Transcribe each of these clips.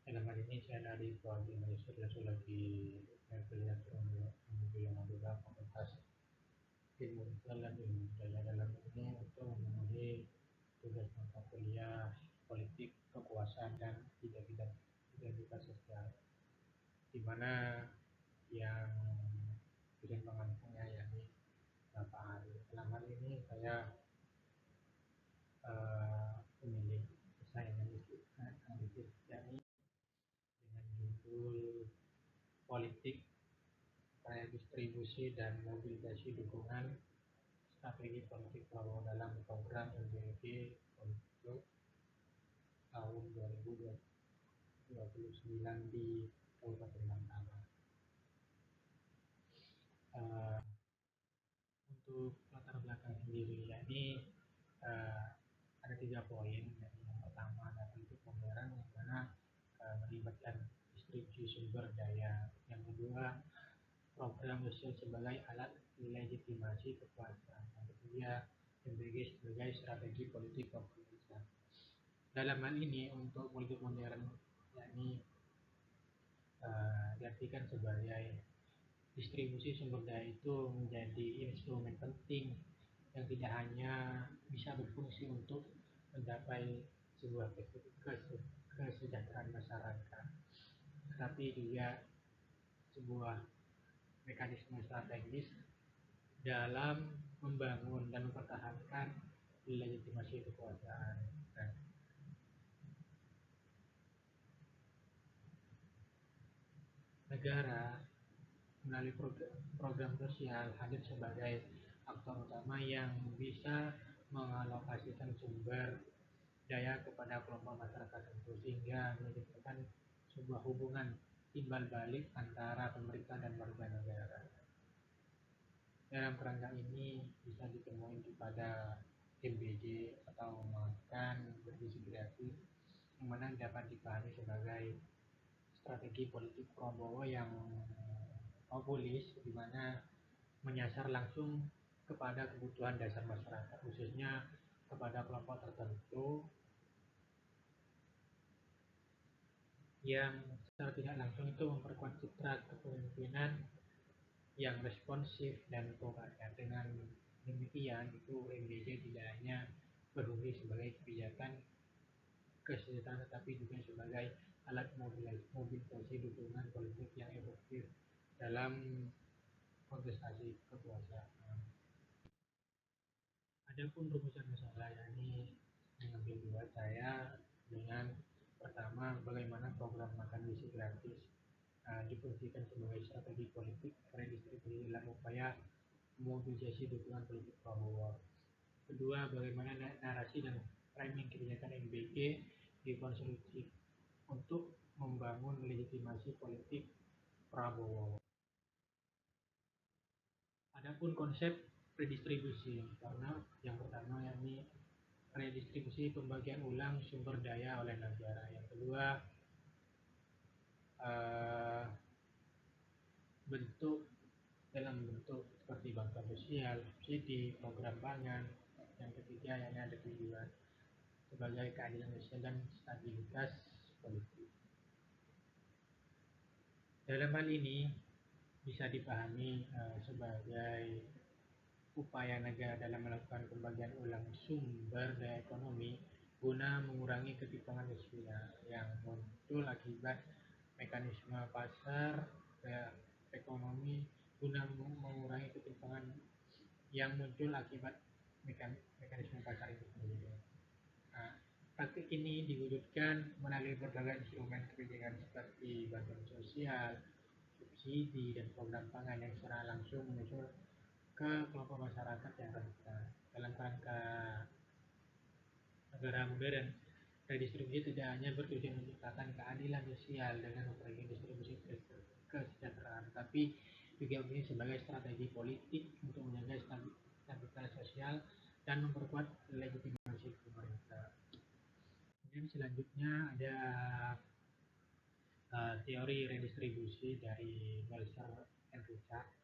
Dalam hal ini saya dari Provinsi Malaysia lagi melihat mobil yang adalah Fakultas Ilmu Sosial dan Ilmu Budaya dalam ini untuk memenuhi tugas mata kuliah politik, kekuasaan dan bidang-bidang identitas sosial, di mana yang dosen pengampunya yakni Bapak Ari. Dalam hal ini saya memilih saya analisis yakni dengan judul politik, redistribusi dan mobilisasi dukungan strategi politik Prabowo dalam program LBG untuk tahun 2029 di Kabupaten Bangkalan. Uh, untuk latar belakang sendiri, yakni ada 3 poin. Yang pertama adalah bentuk pembayaran yang mana melibatkan distribusi sumber daya. Yang kedua, program sosial sebagai alat legitimasi kekuasaan. Yang ketiga, MBG sebagai strategi politik pemerintah. Dalam hal ini untuk politik modern, yakni diartikan sebagai distribusi sumber daya itu menjadi instrumen penting yang tidak hanya bisa berfungsi untuk mencapai sebuah kesejahteraan masyarakat, tetapi juga sebuah mekanisme strategis dalam membangun dan mempertahankan legitimasi kekuasaan. Nah, negara melalui program sosial hadir sebagai aktor utama yang bisa mengalokasikan sumber daya kepada kelompok masyarakat tertentu sehingga menciptakan sebuah hubungan timbal balik antara pemerintah dan warga negara. Dalam kerangka ini bisa ditemui pada MBG atau makan bergizi kreatif, yang mana dapat dipahami sebagai strategi politik Prabowo yang populis, di mana menyasar langsung kepada kebutuhan dasar masyarakat, khususnya kepada kelompok tertentu yang secara tidak langsung itu memperkuat citra kepemimpinan yang responsif dan proaktif. Dengan demikian, itu MBJ tidak hanya berfungsi sebagai kebijakan kesejahteraan, tetapi juga sebagai alat mobilisasi dukungan politik yang efektif dalam kontestasi kekuasaan. Adapun rumusan masalah ini mengambil dua, saya dengan pertama bagaimana program makan gizi gratis difungsikan sebagai strategi politik redistribusi dalam upaya mobilisasi dukungan politik Prabowo. Kedua, bagaimana narasi dan framing kebijakan MBG dikonstruksi untuk membangun legitimasi politik Prabowo. Adapun konsep redistribusi, karena yang pertama yakni redistribusi pembagian ulang sumber daya oleh negara. Yang kedua, dalam bentuk seperti bantuan sosial, subsidi, program pangan. Yang ketiga yang ada tujuan sebagai keadilan sosial dan stabilitas politik. Dalam hal ini bisa dipahami sebagai upaya negara dalam melakukan pembagian ulang sumber daya ekonomi guna mengurangi ketimpangan sosial yang muncul akibat mekanisme pasar ekonomi, guna mengurangi ketimpangan yang muncul akibat mekanisme pasar itu sendiri. Nah, praktik ini diwujudkan melalui berbagai instrumen kebijakan seperti bantuan sosial, subsidi, dan program pangan yang secara langsung menyusul ke kelompok masyarakat yang rentan. Dalam kerangka negara modern, redistribusi tidak hanya bertujuan menciptakan keadilan sosial dengan memberi distribusi kesejahteraan, tapi juga ini sebagai strategi politik untuk menjaga stabilitas sosial dan memperkuat legitimasi pemerintah. Kemudian selanjutnya ada teori redistribusi dari Meltzer and Richard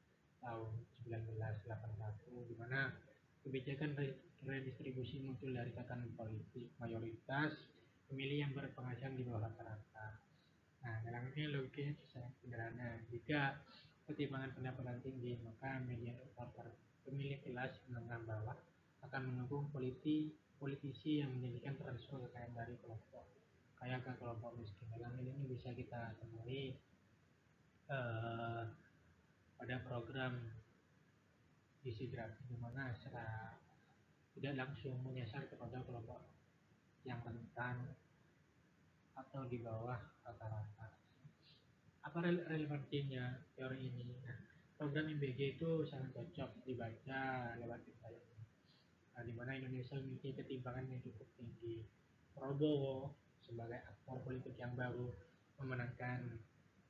tahun 1981, di mana kebijakan redistribusi muncul dari tatanan politik mayoritas pemilih yang berpenghasilan di bawah rata-rata. Nah, dalam ini logikanya itu sangat sederhana. Jika pertimbangan pendapatan tinggi, maka median upah pemilih kelas menengah bawah akan mendukung politisi yang menjadikan transfer kekayaan dari kelompok kaya ke kelompok miskin. Dalam ini bisa kita temui eh, pada program gizi gratis di mana secara tidak langsung menyasar kepada kelompok yang rentan atau di bawah rata-rata. Apa relevansinya teori ini? Nah, program IBG itu sangat cocok dibaca lewat kita ini. Nah, di mana Indonesia memiliki ketimpangan yang cukup tinggi. Prabowo sebagai aktor politik yang baru memenangkan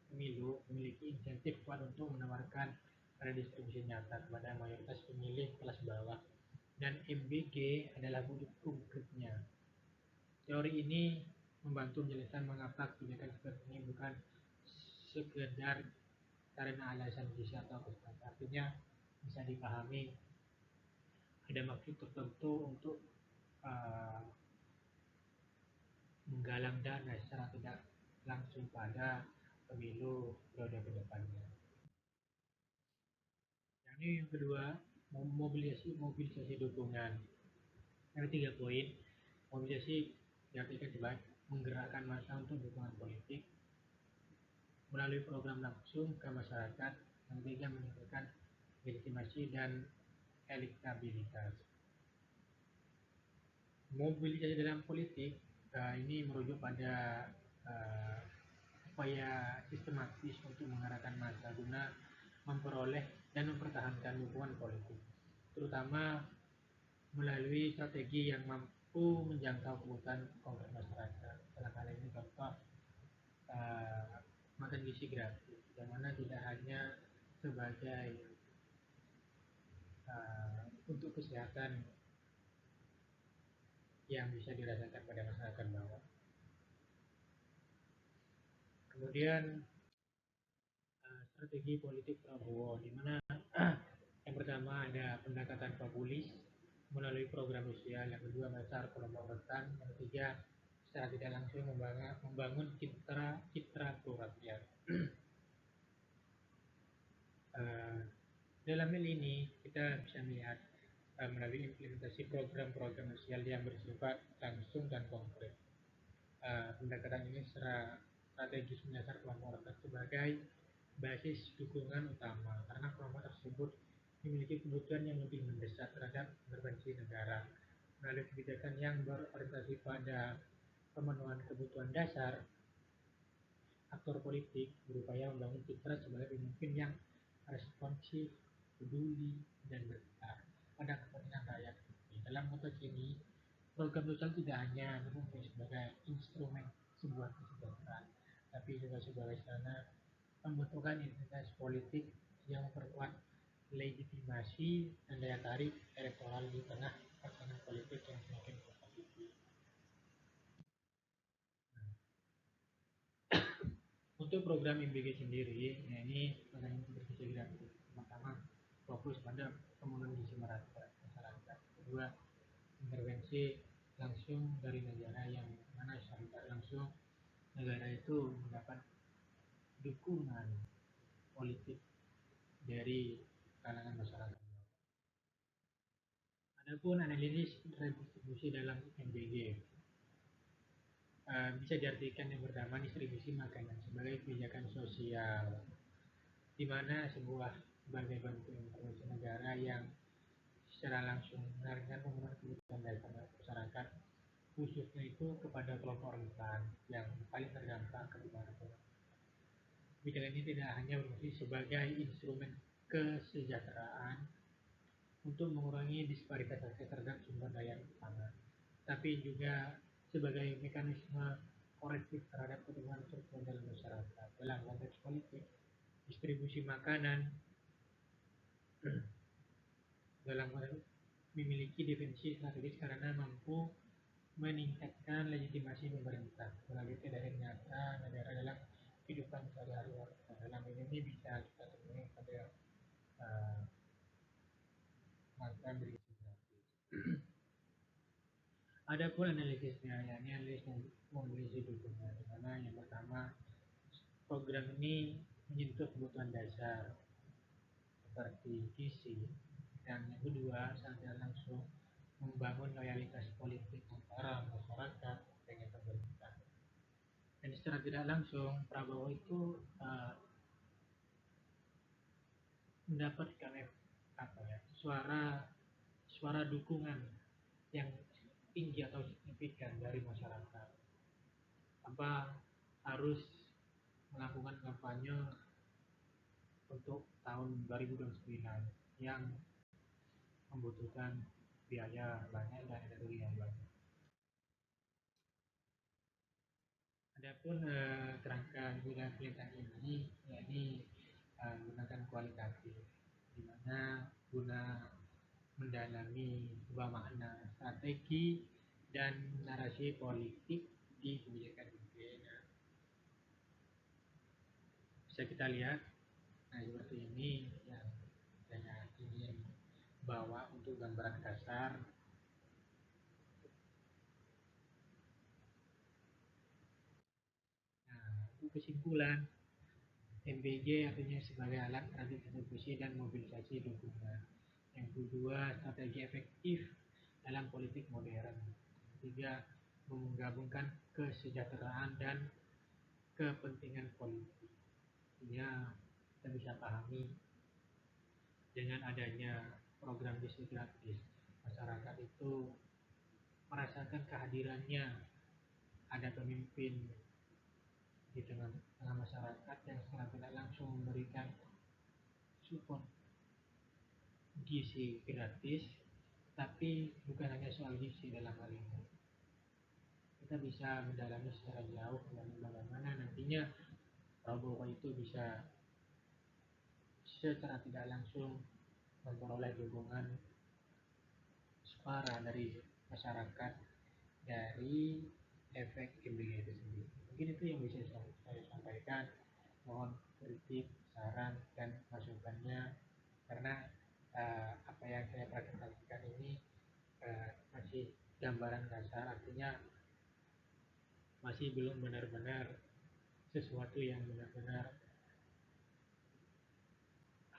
pemilu memiliki insentif kuat untuk menawarkan redistribusi nyata kepada mayoritas pemilih kelas bawah, dan MBG adalah wujud konkretnya. Teori ini membantu menjelaskan mengapa kebijakan seperti ini bukan sekedar karena alasan gizi atau kesehatan. Artinya bisa dipahami ada maksud tertentu untuk uh, menggalang dana secara tidak langsung pada pemilu periode ke depannya. Yang kedua, mobilisasi dukungan. Ada 3 poin. Mobilisasi diartikan sebagai menggerakkan massa untuk dukungan politik melalui program langsung ke masyarakat. Yang ketiga, meningkatkan legitimasi dan elektabilitas. Mobilisasi dalam politik ini merujuk pada uh, upaya sistematis untuk mengarahkan massa guna memperoleh dan mempertahankan dukungan politik, terutama melalui strategi yang mampu menjangkau kebutuhan konkret masyarakat. Dalam hal ini contoh uh, makan gizi gratis, yang mana tidak hanya sebagai untuk kesehatan yang bisa dirasakan pada masyarakat bawah. Kemudian strategi politik Prabowo, di mana yang pertama ada pendekatan populis melalui program sosial, yang kedua dasar kelompok rentan, yang ketiga secara tidak langsung membangun citra rakyat. Dalam hal ini kita bisa melihat melalui implementasi program-program sosial yang bersifat langsung dan konkret. Pendekatan ini secara strategis menyasar kelompok rentan sebagai basis dukungan utama karena kelompok tersebut memiliki kebutuhan yang lebih mendesak terhadap intervensi negara. Melalui kebijakan yang berorientasi pada pemenuhan kebutuhan dasar, aktor politik berupaya membangun citra sebagai pemimpin yang responsif, peduli, dan berpihak pada kepentingan rakyat. Dalam konteks ini, program sosial tidak hanya berfungsi sebagai instrumen sebuah kesejahteraan, tapi juga sebagai sarana pembentukan identitas politik yang memperkuat legitimasi dan daya tarik elektoral di tengah persaingan politik yang semakin kompetitif. Untuk program MBG sendiri, ya ini program bergizi gratis. Pertama, fokus pada pemenuhan gizi masyarakat. Kedua, intervensi langsung dari negara, yang mana secara langsung negara itu mendapat dukungan politik dari kalangan masyarakat. Adapun analisis redistribusi dalam MBG bisa diartikan yang pertama distribusi makanan sebagai kebijakan sosial, di mana sebagai bentuk intervensi negara yang secara langsung menargetkan pemenuhan kebutuhan dasar masyarakat, khususnya itu kepada kelompok rentan yang paling terdampak kebijakan. Kebijakan ini tidak hanya berfungsi sebagai instrumen kesejahteraan untuk mengurangi disparitas akses terhadap sumber daya pangan, tapi juga sebagai mekanisme korektif terhadap kebutuhan struktural dalam masyarakat. Dalam konteks politik, distribusi makanan dalam memiliki dimensi strategis karena mampu meningkatkan legitimasi pemerintah melalui kedatangan nyata negara dalam kehidupan sehari-hari warga. Dalam ini bisa kita temui pada uh, mantan berisi gratis. Adapun analisisnya, ya ini analisis mobilisasi dukungan, di mana yang pertama program ini menyentuh kebutuhan dasar seperti gizi, dan yang kedua secara langsung membangun loyalitas politik antara masyarakat dengan pemerintah. Dan secara tidak langsung Prabowo itu mendapatkan suara suara dukungan yang tinggi atau signifikan dari masyarakat tanpa harus melakukan kampanye untuk tahun 2029 yang membutuhkan biaya banyak dan energi yang banyak. Adapun kerangka wilayah pemerintahan ini yakni menggunakan kualitatif, di mana guna mendalami sebuah makna strategi dan narasi politik di kebijakan publik. Nah, bisa kita lihat, nah seperti ini yang saya ingin bawa untuk gambaran dasar. Nah, untuk kesimpulan, MBG artinya sebagai alat redistribusi dan mobilisasi dukungan. Yang kedua, strategi efektif dalam politik modern. Yang ketiga, menggabungkan kesejahteraan dan kepentingan politik. Artinya kita bisa pahami dengan adanya program gizi gratis, masyarakat itu merasakan kehadirannya, ada pemimpin di tengah masyarakat yang secara tidak langsung memberikan support gizi gratis, tapi bukan hanya soal gizi dalam hal ini. Kita bisa mendalami secara jauh dan bagaimana nantinya Prabowo itu bisa secara tidak langsung memperoleh dukungan suara dari masyarakat dari efek MBG itu sendiri. Mungkin itu yang bisa saya sampaikan. Mohon kritik, saran, dan masukannya karena apa yang saya presentasikan ini masih gambaran dasar, artinya masih belum benar-benar sesuatu yang benar-benar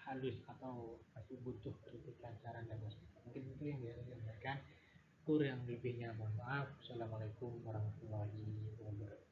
halus atau masih butuh kritikan, saran, dan masukan. Mungkin itu yang bisa saya sampaikan. Kurang lebihnya mohon maaf. Assalamualaikum warahmatullahi wabarakatuh.